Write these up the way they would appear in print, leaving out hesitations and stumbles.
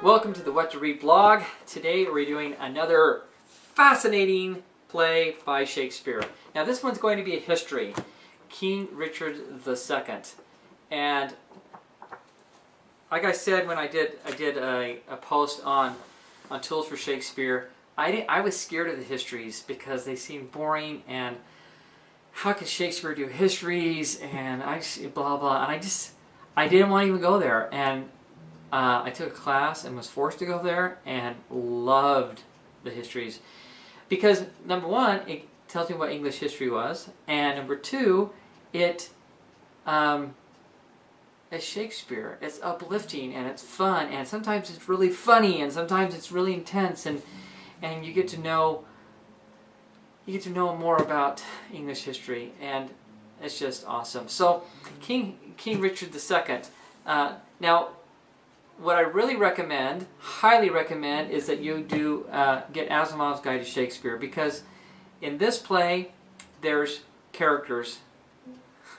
Welcome to the What to Read blog. Today we're doing another fascinating play by Shakespeare. Now this one's going to be a history, King Richard II. And like I said when I did a post on tools for Shakespeare, I was scared of the histories because they seemed boring and how could Shakespeare do histories and blah blah, and I didn't want to even go there. And I took a class and was forced to go there and loved the histories because number one, it tells me what English history was, and number two, it's Shakespeare. It's uplifting and it's fun, and sometimes it's really funny and sometimes it's really intense, and you get to know more about English history, and it's just awesome. So King Richard II. Now, what I really recommend, highly recommend, is that you do get Asimov's Guide to Shakespeare, because in this play, there's characters.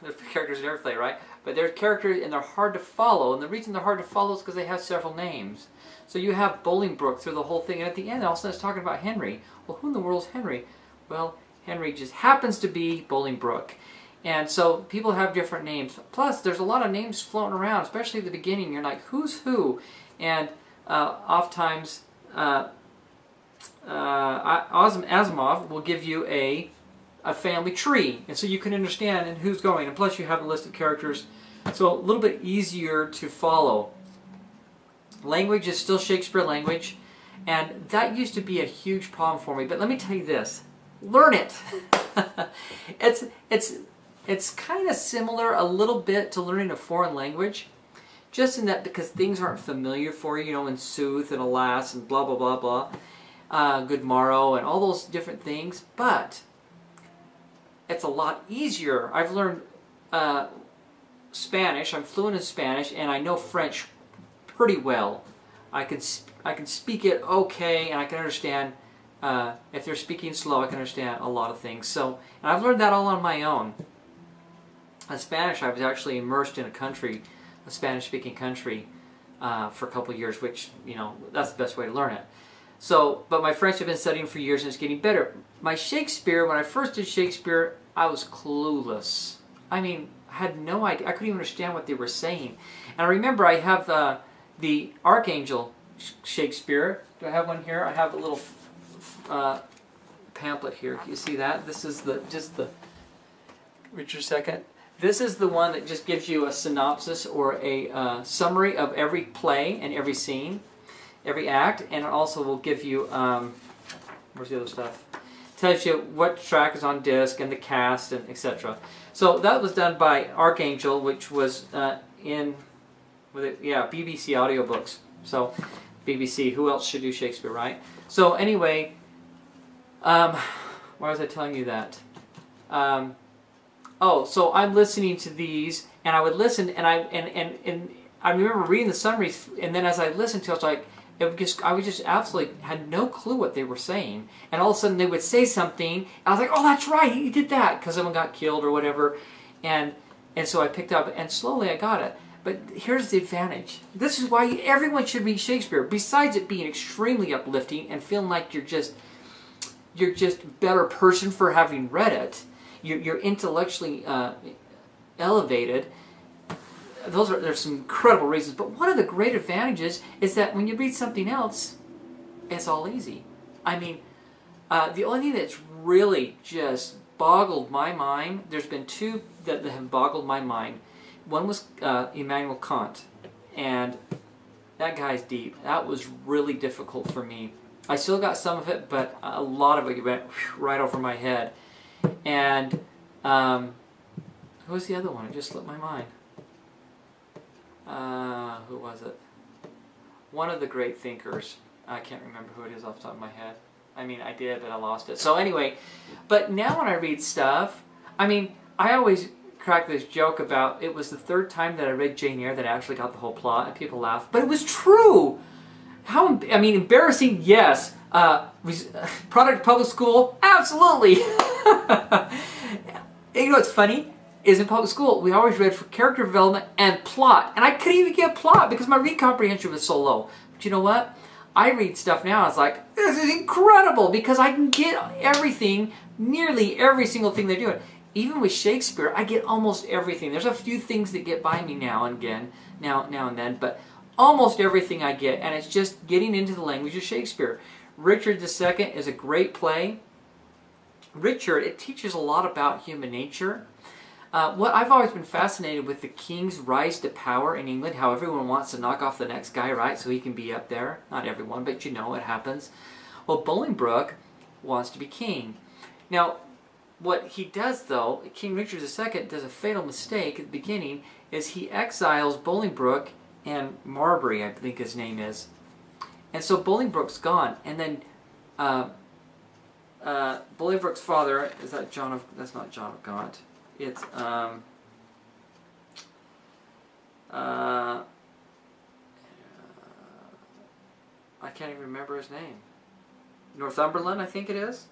There's characters in every play, right? But there's characters, and they're hard to follow. And the reason they're hard to follow is because they have several names. So you have Bolingbroke through the whole thing, and at the end, all of a sudden, it's talking about Henry. Well, who in the world is Henry? Well, Henry just happens to be Bolingbroke. And so people have different names. Plus, there's a lot of names floating around, especially at the beginning. You're like, who's who? And oftentimes, Asimov will give you a family tree. And so you can understand who's going. And plus, you have a list of characters. So a little bit easier to follow. Language is still Shakespeare language. And that used to be a huge problem for me. But let me tell you this. Learn it. It's kind of similar a little bit to learning a foreign language, just in that because things aren't familiar for you, in sooth and alas and blah, blah, blah, blah, good morrow and all those different things, but it's a lot easier. I've learned Spanish, I'm fluent in Spanish, and I know French pretty well. I can speak it okay, and I can understand, if they're speaking slow, I can understand a lot of things. So, and I've learned that all on my own. In Spanish, I was actually immersed in a Spanish-speaking country, for a couple of years, which, that's the best way to learn it. So, but my French I've been studying for years, and it's getting better. My Shakespeare, when I first did Shakespeare, I was clueless. I mean, I had no idea. I couldn't even understand what they were saying. And I remember I have the Archangel Shakespeare. Do I have one here? I have a little pamphlet here. Can you see that? This is just the Richard II. This is the one that just gives you a synopsis or a summary of every play and every scene, every act, and it also will give you, where's the other stuff? Tells you what track is on disc and the cast and etc. So that was done by Archangel, which was BBC audiobooks. So BBC, who else should do Shakespeare, right? So anyway, why was I telling you that? So I'm listening to these, and I would listen, and I remember reading the summaries, and then as I listened to it, I was just absolutely had no clue what they were saying, and all of a sudden they would say something, and I was like, oh, that's right, he did that, because someone got killed or whatever, and so I picked up, and slowly I got it. But here's the advantage. This is why everyone should read Shakespeare. Besides it being extremely uplifting and feeling like you're just a better person for having read it. You're intellectually elevated. There's some incredible reasons. But one of the great advantages is that when you read something else, it's all easy. I mean, the only thing that's really just boggled my mind, there's been two that have boggled my mind. One was Immanuel Kant, and that guy's deep. That was really difficult for me. I still got some of it, but a lot of it went right over my head. And who was the other one? It just slipped my mind. Who was it? One of the great thinkers. I can't remember who it is off the top of my head. I mean, I did, but I lost it. So anyway, but now when I read stuff, I mean, I always crack this joke about it was the third time that I read Jane Eyre that I actually got the whole plot, and people laugh. But it was true! Embarrassing, yes. Product of public school, absolutely! You know what's funny? Is in public school, we always read for character development and plot. And I couldn't even get plot because my read comprehension was so low. But you know what? I read stuff now, it's like, this is incredible, because I can get everything, nearly every single thing they're doing. Even with Shakespeare, I get almost everything. There's a few things that get by me now and then, but almost everything I get, and it's just getting into the language of Shakespeare. Richard II is a great play. Richard, it teaches a lot about human nature. What I've always been fascinated with the king's rise to power in England, how everyone wants to knock off the next guy, right, so he can be up there. Not everyone, but you know it happens. Well, Bolingbroke wants to be king. Now, what he does, though, King Richard II does a fatal mistake at the beginning, is he exiles Bolingbroke and Marbury, I think his name is. And so Bolingbroke's gone, and then Bolingbroke's father, is that John of, that's not John of Gaunt, it's, I can't even remember his name. Northumberland, I think it is.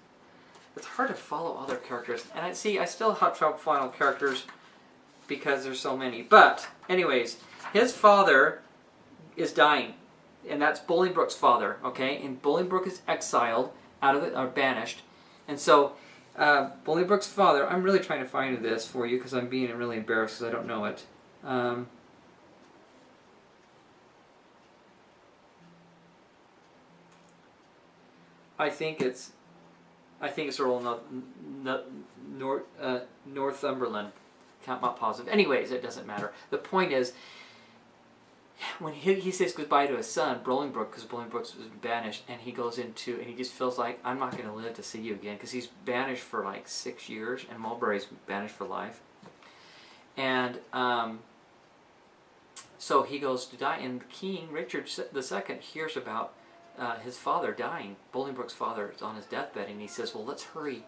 It's hard to follow other characters. And I still have trouble following characters because there's so many. But, anyways, his father is dying. And that's Bolingbroke's father, okay? And Bolingbroke is exiled, or banished. And so, Bolingbroke's father, I'm really trying to find this for you because I'm being really embarrassed because I don't know it. I think it's Earl Northumberland. I'm not positive. Anyways, it doesn't matter. The point is, when he says goodbye to his son, Bolingbroke, because Bolingbroke was banished, and he goes into, and he just feels like, I'm not going to live to see you again, because he's banished for like 6 years, and Mulberry's banished for life. And so he goes to die, and King Richard II hears about his father dying. Bolingbroke's father is on his deathbed, and he says, well, let's hurry.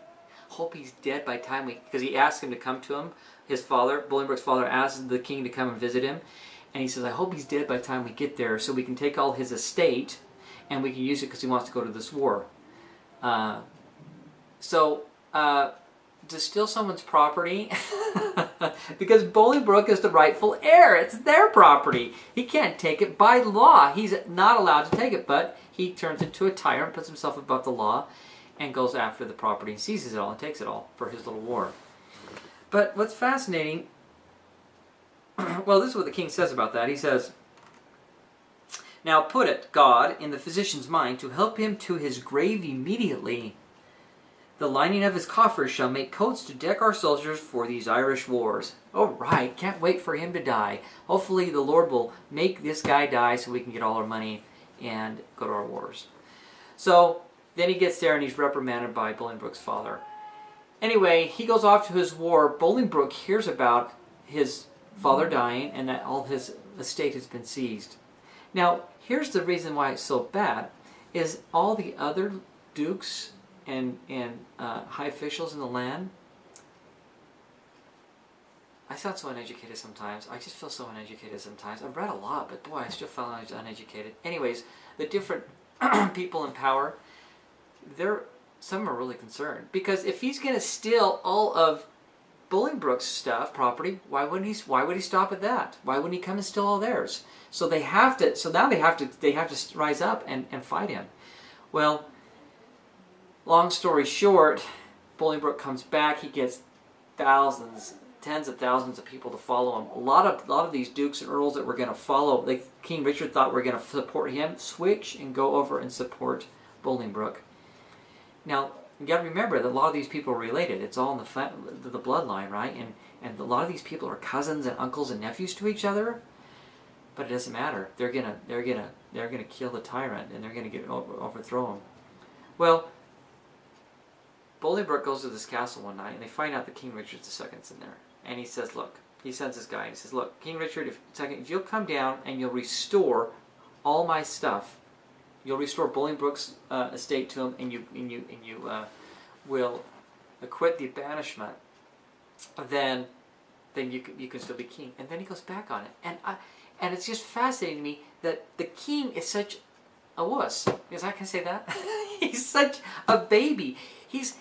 Hope he's dead by the time we... Because he asked him to come to him. His father, Bolingbroke's father, asked the king to come and visit him. And he says, I hope he's dead by the time we get there so we can take all his estate and we can use it because he wants to go to this war. To steal someone's property... because Bolingbroke is the rightful heir. It's their property. He can't take it by law. He's not allowed to take it, but he turns into a tyrant, puts himself above the law, and goes after the property and seizes it all and takes it all for his little war. But what's fascinating, well, this is what the king says about that. He says, now put it, God, in the physician's mind to help him to his grave immediately. The lining of his coffers shall make coats to deck our soldiers for these Irish wars. All right, can't wait for him to die. Hopefully the Lord will make this guy die so we can get all our money and go to our wars. So then he gets there and he's reprimanded by Bolingbroke's father. Anyway, he goes off to his war. Bolingbroke hears about his father dying and that all his estate has been seized. Now, here's the reason why it's so bad, is all the other dukes and high officials in the land. I sound so uneducated sometimes. I just feel so uneducated sometimes. I've read a lot, but boy, I still feel uneducated. Anyways, the different people in power, some are really concerned. Because if he's going to steal all of Bolingbroke's stuff, property, why would he stop at that? Why wouldn't he come and steal all theirs? So they have to. So now they have to rise up and fight him. Well, long story short, Bolingbroke comes back. He gets thousands, tens of thousands of people to follow him. A lot of these dukes and earls that were going to follow, like King Richard thought were going to support him, switch and go over and support Bolingbroke. Now, you got to remember that a lot of these people are related. It's all in the bloodline, right? And a lot of these people are cousins and uncles and nephews to each other. But it doesn't matter. They're gonna kill the tyrant and they're gonna overthrow him. Well, Bolingbroke goes to this castle one night and they find out that King Richard II's in there. And he says, look, he sends this guy. He says, look, King Richard II, if you'll come down and you'll restore all my stuff, you'll restore Bolingbroke's estate to him, and you will acquit the banishment, then you can still be king. And then he goes back on it, and it's just fascinating to me that the king is such a wuss. Because I can say that he's such a baby.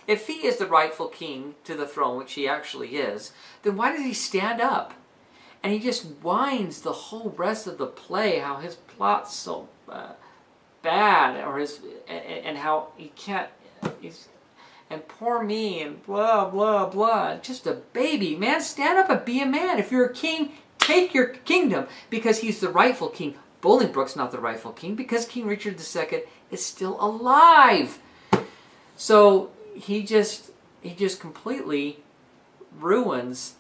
If he is the rightful king to the throne, which he actually is, then why does he stand up? And he just whines the whole rest of the play how his plot's so bad, or and how he can't, and poor me, and blah, blah, blah. Just a baby. Man, stand up and be a man. If you're a king, take your kingdom, because he's the rightful king. Bolingbroke's not the rightful king, because King Richard II is still alive. So he just completely ruins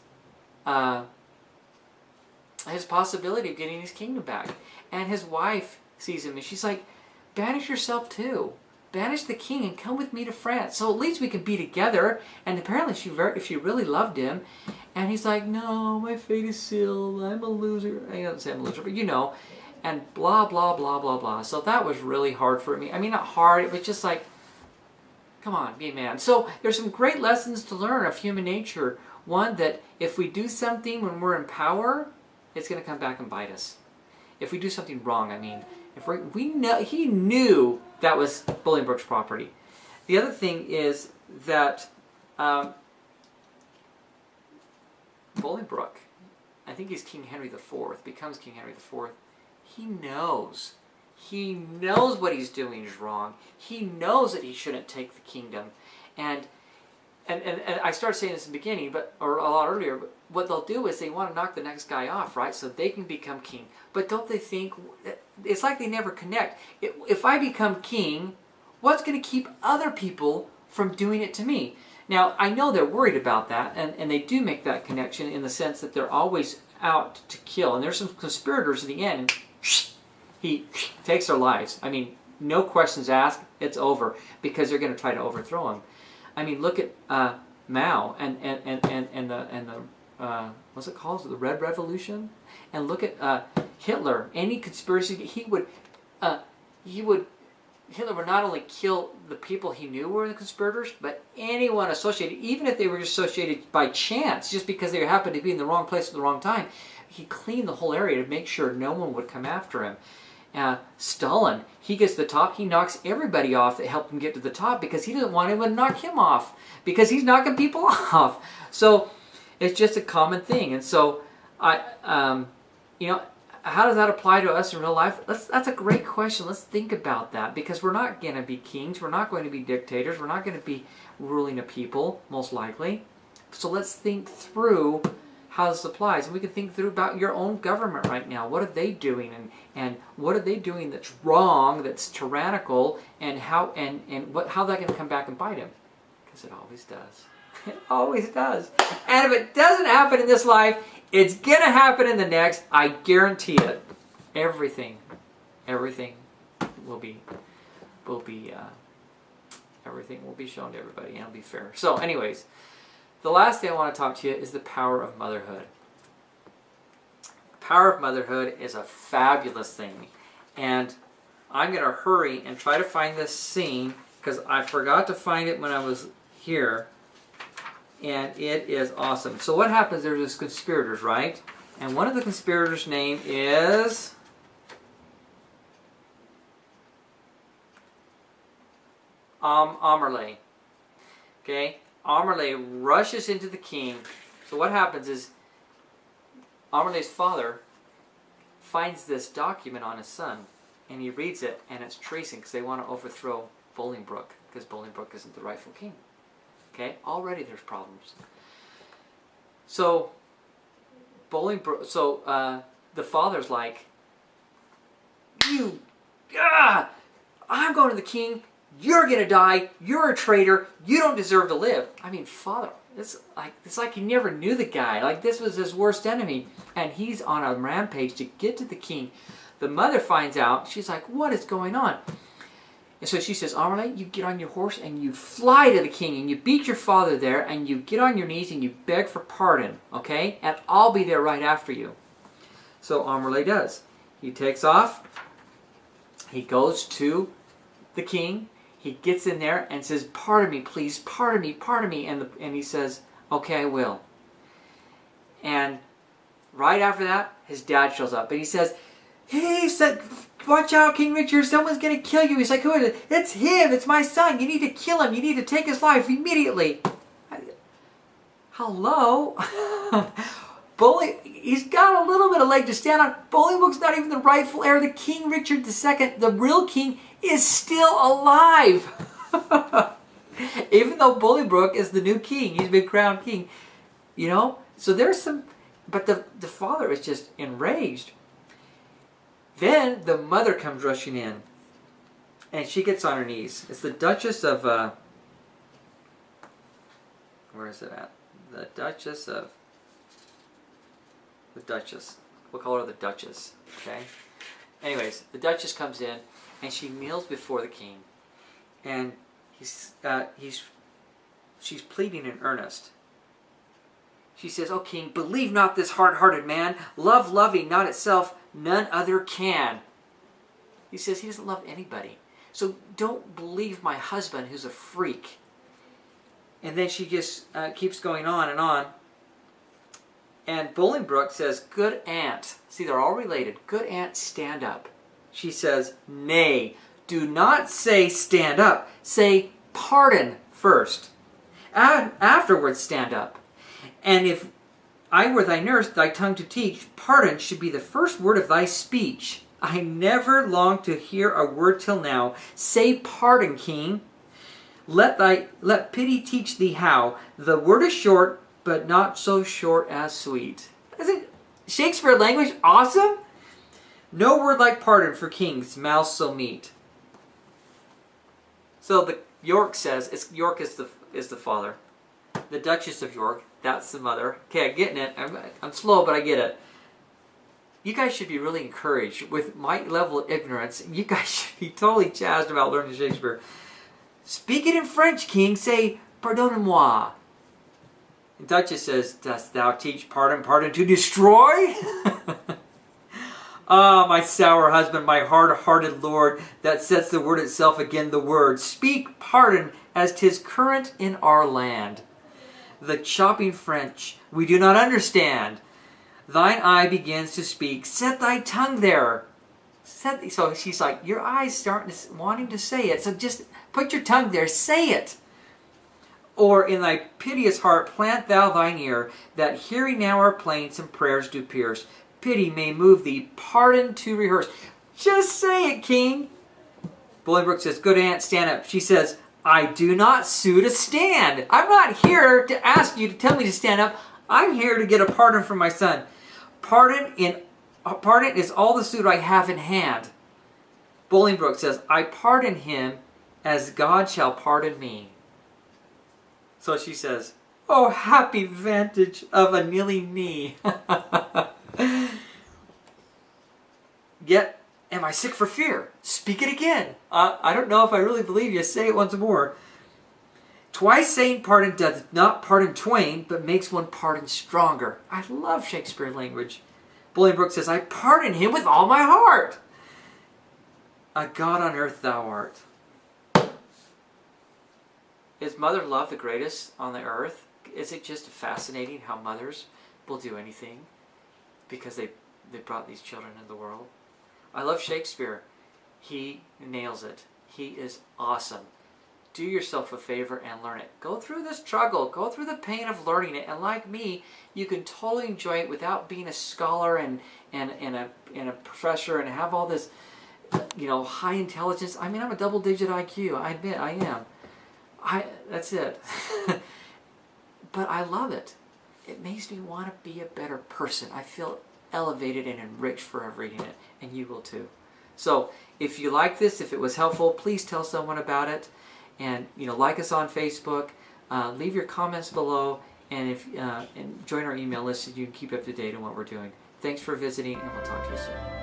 his possibility of getting his kingdom back. And his wife sees him, and she's like, banish yourself too. Banish the king and come with me to France, so at least we can be together. And apparently if she really loved him. And he's like, no, my fate is sealed. I'm a loser. He doesn't say I'm a loser, but you know. And blah, blah, blah, blah, blah. So that was really hard for me. I mean, not hard. It was just like, come on, be a man. So there's some great lessons to learn of human nature. One, that if we do something when we're in power, it's going to come back and bite us. If we do something wrong, I mean, if we know, he knew that was Bolingbroke's property. The other thing is that Bolingbroke, I think he's King Henry IV, becomes King Henry IV. He knows what he's doing is wrong. He knows that he shouldn't take the kingdom. And I started saying this in the beginning, or a lot earlier, but what they'll do is they want to knock the next guy off, right? So they can become king. But don't they think, it's like they never connect. If I become king, what's going to keep other people from doing it to me? Now, I know they're worried about that, and they do make that connection in the sense that they're always out to kill. And there's some conspirators at the end, and he takes their lives. I mean, no questions asked, it's over, because they're going to try to overthrow him. I mean, look at Mao and the what's it called? The Red Revolution. And look at Hitler. Any conspiracy, Hitler would not only kill the people he knew were the conspirators, but anyone associated, even if they were associated by chance, just because they happened to be in the wrong place at the wrong time. He cleaned the whole area to make sure no one would come after him. Stalin, he gets to the top, he knocks everybody off that helped him get to the top, because he doesn't want anyone to knock him off, because he's knocking people off. So it's just a common thing. And so how does that apply to us in real life? That's a great question. Let's think about that, because we're not going to be kings, we're not going to be dictators, we're not going to be ruling a people, most likely. So let's think through how this applies, and we can think through about your own government right now. What are they doing, and what are they doing that's wrong, that's tyrannical, and how that can come back and bite him? Because it always does. It always does. And if it doesn't happen in this life, it's gonna happen in the next. I guarantee it. Everything will be everything will be shown to everybody, and it'll be fair. So, anyways. The last thing I want to talk to you is the power of motherhood. The power of motherhood is a fabulous thing. And I'm going to hurry and try to find this scene, because I forgot to find it when I was here. And it is awesome. So what happens, there's these conspirators, right? And one of the conspirators' name is Amerley. Okay? Amerley rushes into the king. So what happens is Amerley's father finds this document on his son, and he reads it, and it's treason, because they want to overthrow Bolingbroke, because Bolingbroke isn't the rightful king. Okay? Already there's problems. So the father's like, I'm going to the king. You're going to die. You're a traitor. You don't deserve to live. I mean, father, it's like he never knew the guy. Like, this was his worst enemy. And he's on a rampage to get to the king. The mother finds out. She's like, what is going on? And so she says, Amerley, you get on your horse and you fly to the king, and you beat your father there, and you get on your knees and you beg for pardon, okay? And I'll be there right after you. So Amerley does. He takes off. He goes to the king. He gets in there and says, pardon me, please, pardon me, pardon me. And he says, okay, I will. And right after that, his dad shows up. And he says, hey, watch out, King Richard, someone's going to kill you. He's like, who is it? It's him, it's my son. You need to kill him. You need to take his life immediately. Hello? he's got a little bit of leg to stand on. Bolingbroke's not even the rightful heir. The King Richard II, the real king, is still alive. Even though Bolingbroke is the new king, he's been crowned king. You know? So there's some... But the father is just enraged. Then the mother comes rushing in. And she gets on her knees. It's the Duchess of... where is it at? The Duchess of... The Duchess. We'll call her the Duchess. Okay? Anyways, the Duchess comes in and she kneels before the king. And she's pleading in earnest. She says, "O king, believe not this hard-hearted man. Love loving not itself, none other can." He says he doesn't love anybody. So don't believe my husband who's a freak. And then she just keeps going on and on. And Bolingbroke says, "Good aunt." See, they're all related. "Good aunt, stand up." She says, "Nay, do not say stand up. Say pardon first. And afterwards stand up. And if I were thy nurse, thy tongue to teach, pardon should be the first word of thy speech. I never longed to hear a word till now. Say pardon, king. Let pity teach thee how. The word is short, but not so short as sweet." Isn't Shakespeare language awesome? No word like pardon for kings, mouths so meet. So the York says, York is the father. The Duchess of York, that's the mother. Okay, I'm getting it. I'm slow, but I get it. You guys should be really encouraged. With my level of ignorance, you guys should be totally jazzed about learning Shakespeare. "Speak it in French, king. Say, pardonnez-moi." The Duchess says, "Dost thou teach pardon to destroy?" "Ah, my sour husband, my hard-hearted lord, that sets the word itself again the word. Speak pardon as 'tis current in our land. The chopping French we do not understand. Thine eye begins to speak. Set thy tongue there." So she's like, your eye's starting to wanting to say it. So just put your tongue there. Say it. "Or in thy piteous heart plant thou thine ear, that hearing now our plaints and prayers do pierce. Pity may move thee, pardon to rehearse." Just say it, king. Bolingbroke says, "Good aunt, stand up." She says, "I do not sue to stand. I'm not here to ask you to tell me to stand up. I'm here to get a pardon from my son. Pardon is all the suit I have in hand." Bolingbroke says, "I pardon him as God shall pardon me." So she says, "Oh, happy vantage of a kneeling knee. Yet am I sick for fear. Speak it again. I don't know if I really believe you. Say it once more. Twice saying pardon doth not pardon twain, but makes one pardon stronger." I love Shakespeare language. Bolingbroke says, "I pardon him with all my heart. A God on earth thou art." Is mother love the greatest on the earth? Is it just fascinating how mothers will do anything because they brought these children into the world? I love Shakespeare. He nails it. He is awesome. Do yourself a favor and learn it. Go through the struggle. Go through the pain of learning it. And like me, you can totally enjoy it without being a scholar and a professor and have all this, high intelligence. I mean, I'm a double-digit IQ. I admit I am. That's it. But I love it. It makes me want to be a better person. I feel elevated and enriched for reading it, and you will too. So if you like this, if it was helpful, please tell someone about it, and like us on Facebook, leave your comments below, and and join our email list so you can keep up to date on what we're doing. Thanks for visiting, and we'll talk to you soon.